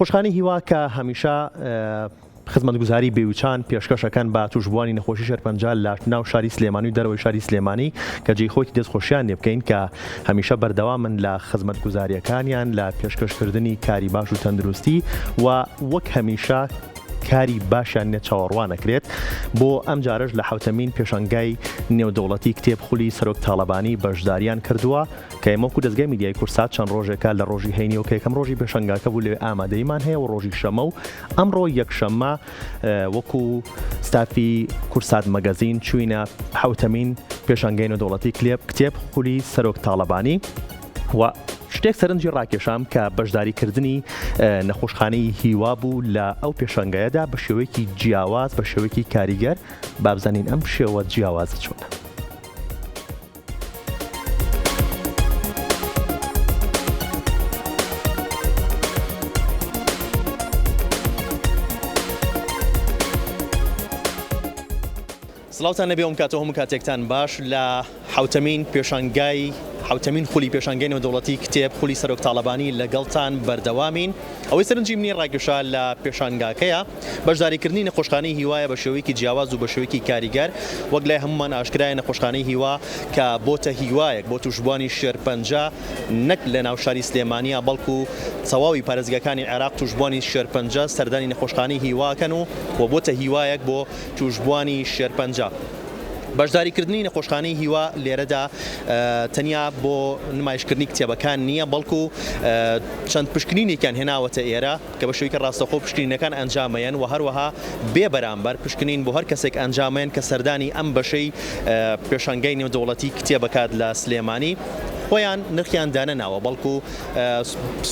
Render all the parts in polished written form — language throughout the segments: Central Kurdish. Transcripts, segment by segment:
خۆشخانەی هیوا کە هەمیشە خزمەتگوزاری بێویچان پێشکەشەکەن بە توشبوانی نەخۆشی شێرپەنجە لە ناو شاری سلێمانی و دەرەوەی شاری سلێمانی کە جێی خۆی دەستخۆشیان لێ بکەین کە هەمیشە بەردەوامن لە خزمەتگوزاریەکانیان لە پێشکەشکردنی کاری باش و تەندروستی و وەک هەمیشە کاری باشیان نێ چاوەڕوان نەکرێت بۆ ئەم جارەش لە حوتەمین پێشەنگای نێودەوڵەتی کتێبخولی سەرۆک تاڵەبانی بەشداریان کردووە کە ئێمەکو دەستگای میدیای کورسات چەند ڕۆژێکە لە ڕۆژی هەینی و کە یەکەم ڕۆژی پێشەنگاکە بوو لێ ئامادەیمان هەیە و ڕۆژی شەمە و ئەمڕۆ یەکشەممە وەکو ستافی کورسات مەگەزین چوینە حوتەمین پێشەنگای نێودەوڵەتی کتێبخولی سەرۆک تاڵەبانی و شتێک سەرنجی ڕاکێشام کە بەشداریکردنی نەخۆشخانەی هیوا بوو لە ئەو پێشەنگایەدا بە شێوەیەکی جیاواز بە شێوەیەکی کاریگەر با بزانین ئەم شێوە جیاوازە چۆنە. سڵاوتان نەبێ ئەم کاتەوە هەموو کاتێکتان باش لە حوتەمین پێشەنگای حوتەمین خولی پێشەنگای نێودەوڵەتی کتێبخولی سەرۆک تاڵەبانی لەگەڵتان بەردەوامین. ئەوەی سەرنجی منی ڕاگەشا لە پێشەنگاکەیە بەشداریکردنی نەخۆشخانەی هیوایە بە شێوەیەکی جیاواز و بە شێوەیەکی کاریگەر وەک لای هەمومان ئاشکرایە نەخۆشخانەی هیوا کە بۆتە هیوایەک بۆ توشبوانی شێرپەنجە نەک لە ناو شاری سلێمانیە بەڵکو تەواوی پارێزگاکانی عێراق توشبوانی شێرپەنجە سەردانی نەخۆشخانەی هیواکەن و بۆتە هیوایەک بۆ توشبوانی شێرپەنجە. بەشداریکردنی نەخۆشخانەی هیوا لێرەدا تەنیا بۆ نمایشکردنی کتێبەکان نییە بەڵکو چەند پشکنینێکیان هێناوەتە ئێرە کە بە شێوەیەکی ڕاستەخۆ پشکنینەکان ئەنجامەیەن و هەروەها بێ بەرامبەر پشکنین بۆ هەر کەسێک ئەنجامەیەن کە سەردانی ئەم بەشەی پێشەنگای نێودەوڵەتی کتێب بکات لە سلێمانی. خۆیان نرخیان دانەناوە بەڵکو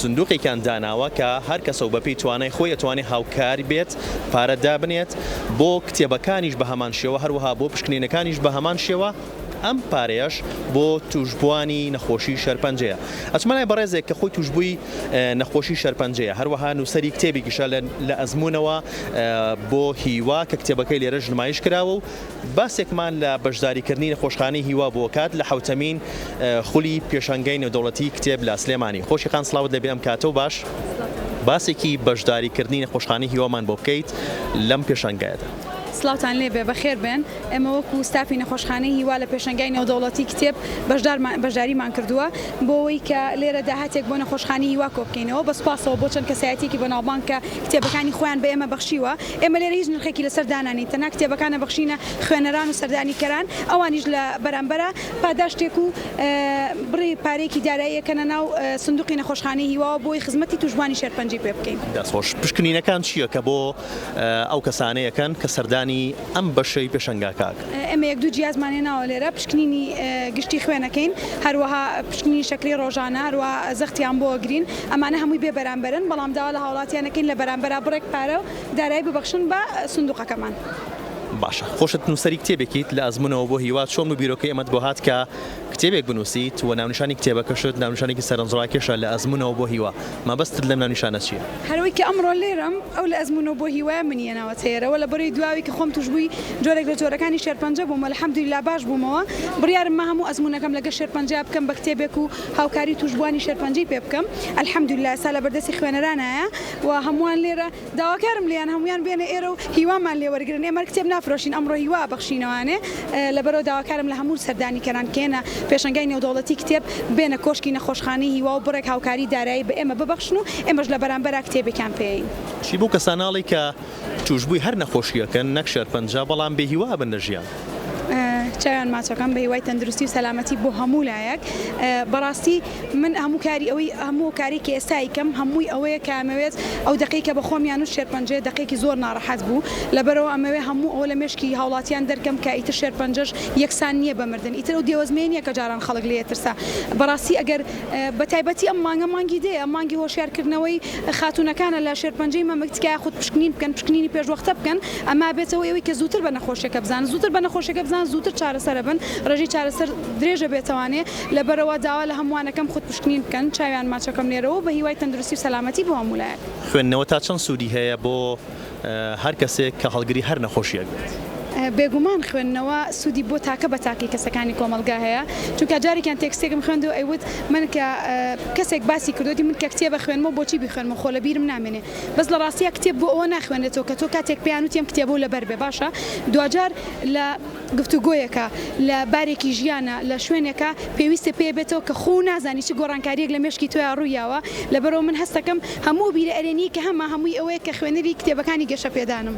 سندوقێکیان داناوە کە هەر کەسە و بەپێی توانای خۆی ئەتوانێت هاوکار بێت پارە دابنێت بۆ کتێبەکانیش بە هەمان شێوە هەروەها بۆ پشکنینەکانیش بە هەمان شێوە ئەم پارەیەش بۆ توشبوانی نەخۆشی شێرپەنجەیە. ئەچمانای بەڕێزێک کە خۆی توشببووی نەخۆشی شێرپەنجەیە هەروەها نووسەری کتێبێکیشە لە ئەزمونەوە بۆ هیوا کە کتێبەکەی لێرە ژمایش کراوە و باسێکمان لە بەشداریکردنی نەخۆشخانەی هیوا بۆ کات لە حوتەمین خولی پێشەنگای نێودەوڵەتی کتێب لە سلێمانی. خۆشیخان سڵاوت دەبێ ئەم کاتە و باش باسێکی بەشداریکردنی نەخۆشخانەی هیوامان بۆ بکەیت لەم پێشەنگایەدا. سڵاوتان لێبێ بەخێر بێن. ئێمە وەکو ستافی نەخۆشخانەی هیوا لە پێشەنگای نێودەوڵەتی کتێب بەشداریمان کردووە بۆ ئەوەی کە لێرە داهاتێک بۆ نەخۆشخانەی هیوا کۆ بکەینەوە بە سوپاسەوە بۆ چەند کەسایەتێکی بەناوبانگ کە کتێبەکانی خۆیان بە ئێمە بەخشیوە. ئێمە لێرە هیچ نرخێکی لەسەر دانانی تەنها کتێبەکانە بەخشینە خوێنەران و سەردانیکەران ئەوانیش لە بەرامبەرە پاداشتێک و بڕی پارێکی داراییەکەنە ناو سندوقی نەخۆشخانەی هیواوە بۆی خزمەتی توشبوانی شێرپەنجی پێ بکەین. دەستخۆش پشکنینەکان چییە کە بۆ ئەو کەسانەیەکەن کە سەردانی ئەم بەشەی پێشەنگاکاک؟ ئێمە یەک دوو جیازمانێ ناوە لێرە پشکنینی گشتی خوێنەکەین هەروەها پشکنینی شەکری ڕۆژانە هەروە زەختیان بۆ گرین ئەمانە هەمووی بێ بەرامبەرن بەڵام داوا لە هاوڵاتیانەکەین لە بەرامبەرا بڕێک پارە و دارایی ببەخشن بە سندوقەکەمان. باشە خۆشت نووسەری کتێبێکیت لە ئەزمونەوە بۆ هیوا چۆن و بیرۆکەی ئەمەت بۆ هات کە کتێبێک بنووسیت و ناونیشانی کتێبەکەشت ناونیشانێکی سەرنجڕاکێشە لە ئەزمونەوە بۆ هیوا مەبەستت لەم ناونیشانە چییە؟ هەروەی کە ئەمڕۆ لێرەم ئەو لە ئەزمونەوە بۆ هیوایە منیەناوە تێرەوە لە بەرەی دواوی کە خۆم توشبووی جۆرێک لە جۆرەکانی شێرپەنجە بوومە الحەمدولیلا باش بوومەوە بڕیارم هەموو ئەزمونەکەم لەگە شێرپەنجە بکەم بە کتێبێک و هاوکاری توشبوانی شێرپەنجەی پێ بکەم الحەمدولیلا ئێستا لە بەردەستی خوێنەرانایە و هەمووان لێرە داواکارم لیان هەمویان بێنە ئێرە و هیوامان لێ وەرگرن ئێمە کتێب نافرۆشین ئەمڕۆ هیوا بەخشینەوانێ لەبەرەوە داواکارم لە هەموو سەردانیکەران کێنە پێشەنگای نێودەوڵەتی کتێب بێنە کۆشکی نەخۆشخانەی هیوا و بڕێک هاوکاری دارایی بە ئێمە ببەخشن و ئێمەش لە بەرامبەرا کتێبێکیان پێین. چی بوو کەساناڵی کە توشببووی هەر نەخۆشیەکەن نەک شێرپەنجە بەڵام بێ هیوا بن لە ژیان؟ چاویان ماچەکەم بە هیوای تەندروستی و سەلامەتی بۆ هەموو لایەک. بەڕاستی من هەموو کاری ئەوەی هەموو کارێکی ئێستایکەم هەمووی ئەوەیە کە ئەمەوێت ئەو دقیقە بە خۆمیان و شێرپەنجە دقیقی زۆر ناڕەحەت بوو لەبەرەوە ئەمەوێ هەموو ئەوە لە مێشکی هاوڵاتیان دەرکەم کە ئیتر شێرپەنجەش یەکسان نییە بەمردن ئیتر ئەو دێوەزمێن نیە کە جاران خەڵک لێ ترسا. بەڕاستی ئەگەر بە تایبەتی ئەم مانگە مانگی دێ مانگی هۆشیارکردنەوەی خاتونەکانە لە شێرپەنجەی مەمەکتکای خودت پشکنین بکەن پشکنینی پێشوەختە بکەن ئەما بێتەوە ئەوەی کە زووتر بە نەخۆشیەکە بزان زووتر بە نەخۆشیەکە بزان زووتر چارەسەر بن ڕێژی چارەسەر درێژە بێتەوانێ لەبەرەوە داوا لە هەمووانەکەم خودت پشکنین بکەن چاویان ماچەکەم لێرەوە بە هیوای تەندروستی و سەلامەتی بۆ هەموولایەک. خوێندنەوە تا چەند سوودی هەیە بۆ هەر کەسێک کە هەڵگری هەر نەخۆشیەک بێت؟ بێگومان خوێندنەوە سوودی بۆ تاکە بە تاکی کەسەکانی کۆمەلگا هەیە چونکە جارێکیان تێکستێکم خوێندو ئەیوت من کە کەسێک باسی کردوتی من کە کتێبە خوێنمەوە بۆچی بخوێنمە خۆ لە بیرم نامێنێ بەس لە ڕاستیە کتێب بۆ ئەوە ناخوێنێتەوە کە تۆ کاتێک پێیانوتیم کتێبە و لەبەر بێ باشە دوجار لە گفتوگۆیەکە لە بارێکی ژیانە لە شوێنێکە پێویستە پێ بێتەوە کە خۆ نازانی چ گۆڕانکاریەک لە مێشکی تۆیان ڕوویاوە لەبەرەوە من هەستەکەم هەموو بیرە ئەرێنی کە هەمووی ئەوەیە کە خوێنەری کتێبەکانی گەشە پێدانم.